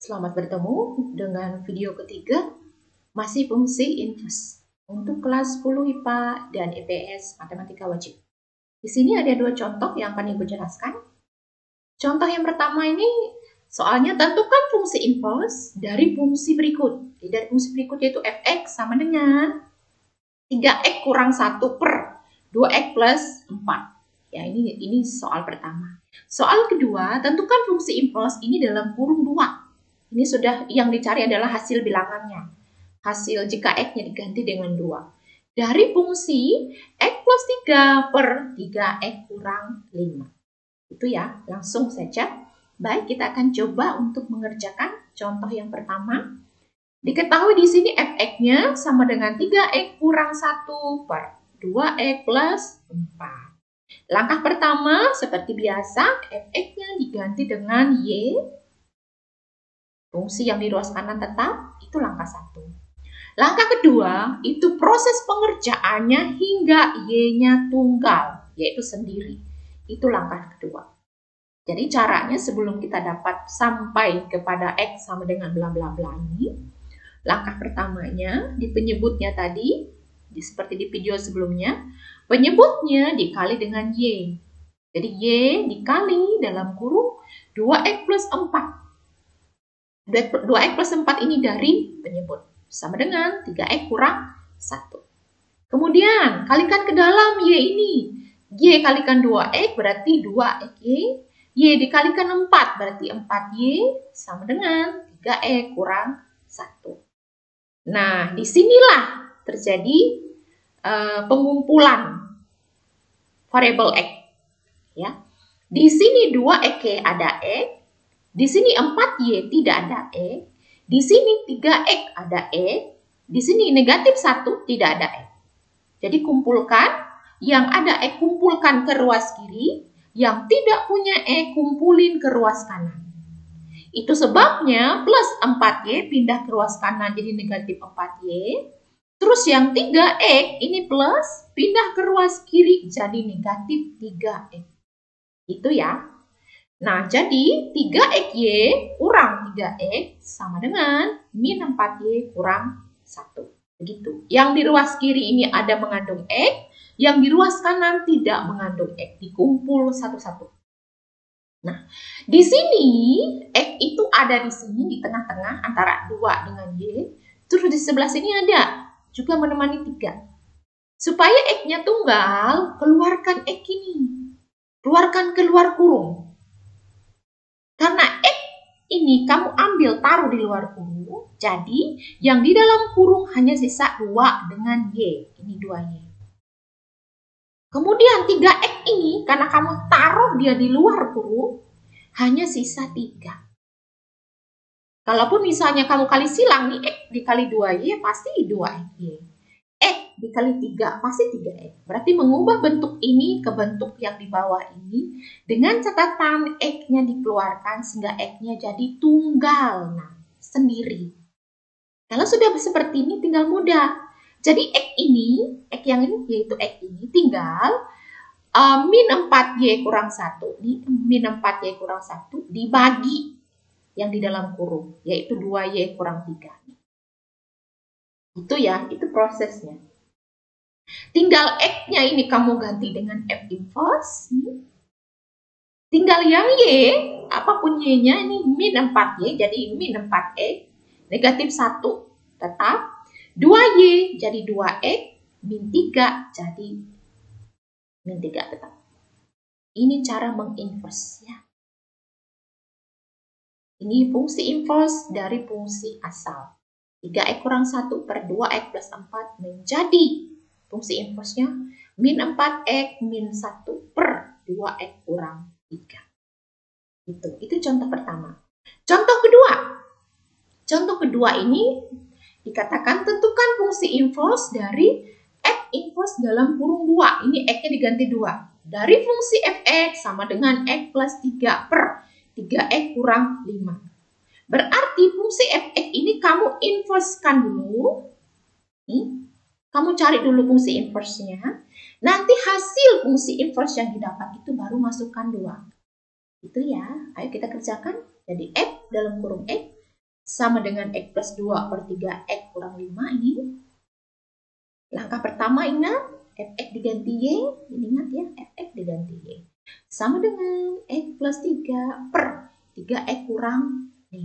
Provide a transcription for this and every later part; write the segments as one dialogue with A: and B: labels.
A: Selamat bertemu dengan video ketiga, masih fungsi inverse untuk kelas 10 IPA dan IPS Matematika Wajib. Di sini ada dua contoh yang akan Ibu jelaskan. Contoh yang pertama ini soalnya tentukan fungsi inverse dari fungsi berikut. Dari fungsi berikut yaitu fx sama dengan 3x kurang 1 per 2x plus 4. Ya, ini soal pertama. Soal kedua, tentukan fungsi inverse ini dalam kurung 2. Ini sudah yang dicari adalah hasil bilangannya. Hasil jika x-nya diganti dengan 2. Dari fungsi x plus 3 per 3x kurang 5. Itu ya, langsung saja. Baik, kita akan coba untuk mengerjakan contoh yang pertama. Diketahui di sini fx-nya sama dengan 3x kurang 1 per 2x plus 4. Langkah pertama, seperti biasa, fx-nya diganti dengan y. Fungsi yang di ruas kanan tetap, itu langkah 1. Langkah kedua, itu proses pengerjaannya hingga y-nya tunggal, yaitu sendiri. Itu langkah kedua. Jadi caranya sebelum kita dapat sampai kepada x sama dengan bla bla bla ini, langkah pertamanya di penyebutnya tadi, seperti di video sebelumnya, penyebutnya dikali dengan y. Jadi y dikali dalam kurung 2x plus 4. 2x plus 4 ini dari penyebut. Sama dengan 3x kurang 1. Kemudian, kalikan ke dalam y ini. Y kalikan 2x berarti 2xy. Y dikalikan 4 berarti 4y. Sama dengan 3x kurang 1. Nah, disinilah terjadi pengumpulan variabel x. Ya. Di sini 2x ada x. Di sini 4y tidak ada x, di sini 3x ada x, di sini negatif 1 tidak ada x. Jadi kumpulkan, yang ada x kumpulkan ke ruas kiri, yang tidak punya x kumpulin ke ruas kanan. Itu sebabnya plus 4y pindah ke ruas kanan jadi negatif 4y. Terus yang 3x ini plus pindah ke ruas kiri jadi negatif 3x. Itu ya. Nah, jadi 3xy kurang 3x sama dengan min 4y kurang 1. Begitu. Yang di ruas kiri ini ada mengandung x, yang di ruas kanan tidak mengandung x. Dikumpul satu-satu. Nah, di sini x itu ada di sini di tengah-tengah antara 2 dengan y. Terus di sebelah sini ada juga menemani 3. Supaya x-nya tunggal, keluarkan x ini. Keluarkan keluar kurung. Karena x ini kamu ambil taruh di luar kurung, jadi yang di dalam kurung hanya sisa 2 dengan y. Ini 2y. Kemudian 3x ini karena kamu taruh dia di luar kurung, hanya sisa 3. Kalaupun misalnya kamu kali silang nih, x dikali 2y pasti 2xy. X dikali 3 pasti 3x. Berarti mengubah bentuk ini ke bentuk yang di bawah ini dengan catatan x-nya dikeluarkan sehingga x-nya jadi tunggal. Nah, sendiri. Kalau sudah seperti ini tinggal mudah. Jadi x ini, x yang ini yaitu x ini tinggal min 4y kurang 1. Min 4y kurang 1 dibagi yang di dalam kurung, yaitu 2y kurang 3. Itu ya, itu prosesnya. Tinggal x-nya ini kamu ganti dengan f inverse. Tinggal yang y, apapun y-nya ini min 4y jadi min 4x. Negatif 1 tetap. 2y jadi 2x. Min 3 jadi min 3 tetap. Ini cara menginverse ya. Ini fungsi inverse dari fungsi asal. 3x kurang 1 per 2x plus 4 menjadi fungsi inverse-nya min 4x min 1 per 2x kurang 3. Itu contoh pertama. Contoh kedua. Contoh kedua ini dikatakan tentukan fungsi inverse dari x inverse dalam kurung 2. Ini x-nya diganti 2. Dari fungsi fx sama dengan x plus 3 per 3x kurang 5. Berarti fungsi fx ini kamu inverse-kan dulu. Nih, kamu cari dulu fungsi inverse-nya. Nanti hasil fungsi inverse yang didapat itu baru masukkan 2. Itu ya. Ayo kita kerjakan. Jadi f dalam kurung x sama dengan X plus 2 per 3X kurang 5 ini. Langkah pertama ingat, Fx diganti Y, ingat ya, Fx diganti Y. Sama dengan X plus 3 per 3X kurang 5.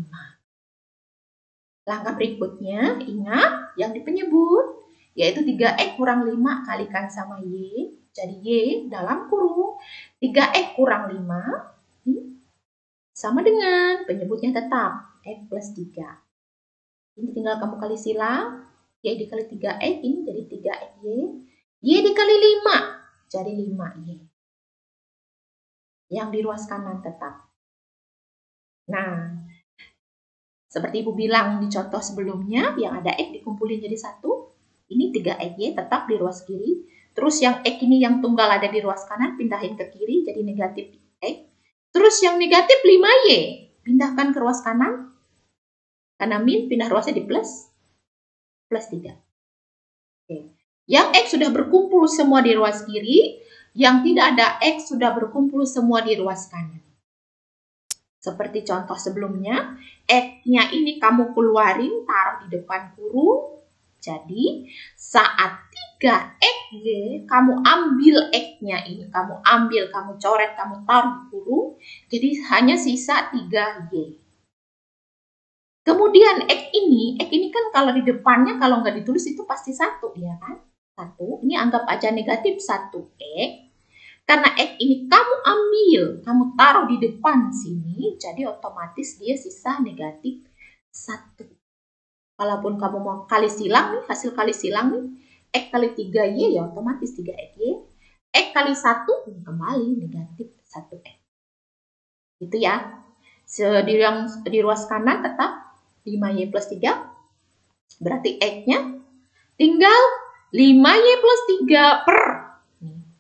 A: Langkah berikutnya, ingat yang di penyebut, yaitu 3X kurang 5 kalikan sama Y. Jadi Y dalam kurung 3X kurang 5 sama dengan penyebutnya tetap X plus 3. Ini tinggal kamu kali silang. Y dikali 3X ini jadi 3XY. Y dikali 5 jadi 5Y. Yang di ruas kanan tetap. Nah, seperti Ibu bilang di contoh sebelumnya, yang ada X dikumpulin jadi 1. Ini 3XY tetap di ruas kiri. Terus yang X ini yang tunggal ada di ruas kanan, pindahin ke kiri jadi negatif X. Terus yang negatif 5Y, pindahkan ke ruas kanan. Karena min pindah ruasnya di plus 3. Oke. Yang X sudah berkumpul semua di ruas kiri, yang tidak ada X sudah berkumpul semua di ruas kanan. Seperti contoh sebelumnya, X-nya ini kamu keluarin, taruh di depan kurung. Jadi, saat 3XY, kamu ambil X-nya ini, kamu coret, kamu taruh di kurung. Jadi, hanya sisa 3Y. Kemudian X ini kan kalau di depannya kalau nggak ditulis itu pasti 1, ya kan? 1, ini anggap aja negatif 1X. Karena X ini kamu ambil, kamu taruh di depan sini, jadi otomatis dia sisa negatif 1. Walaupun kamu mau kali silang nih, hasil kali silang nih, X kali 3Y ya otomatis 3XY. X kali 1 kembali negatif 1X. Gitu ya. Di ruas kanan tetap 5Y plus 3, berarti X-nya tinggal 5Y plus 3 per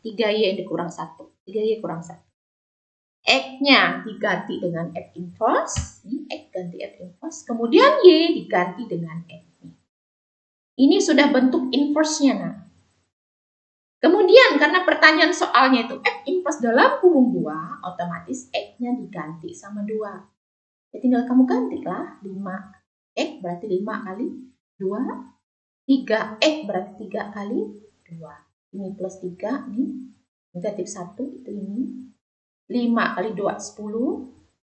A: 3Y dikurang 1. 3Y kurang 1. X-nya diganti dengan F inverse. X ganti F inverse. Kemudian Y diganti dengan X. Ini sudah bentuk inverse-nya. Nah. Kemudian karena pertanyaan soalnya itu F inverse dalam kurung 2, otomatis X-nya diganti sama 2. Ya tinggal kamu gantilah 5X berarti 5 kali 2. 3X berarti 3 kali 2. Ini plus 3, ini negatif 1, itu ini. 5 kali 2, 10.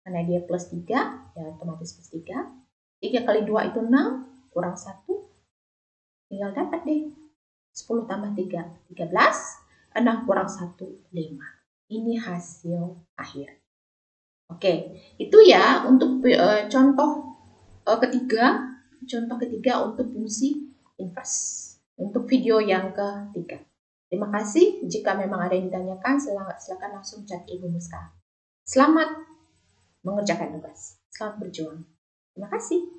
A: Karena dia plus 3, ya otomatis plus 3. 3 kali 2 itu 6, kurang 1. Tinggal dapat deh. 10 tambah 3, 13. 6 kurang 1, 5. Ini hasil akhir. Oke, itu ya untuk contoh ketiga untuk fungsi inverse. Untuk video yang ketiga. Terima kasih. Jika memang ada yang ditanyakan, silakan langsung chat Ibu Muska. Selamat mengerjakan tugas. Selamat berjuang. Terima kasih.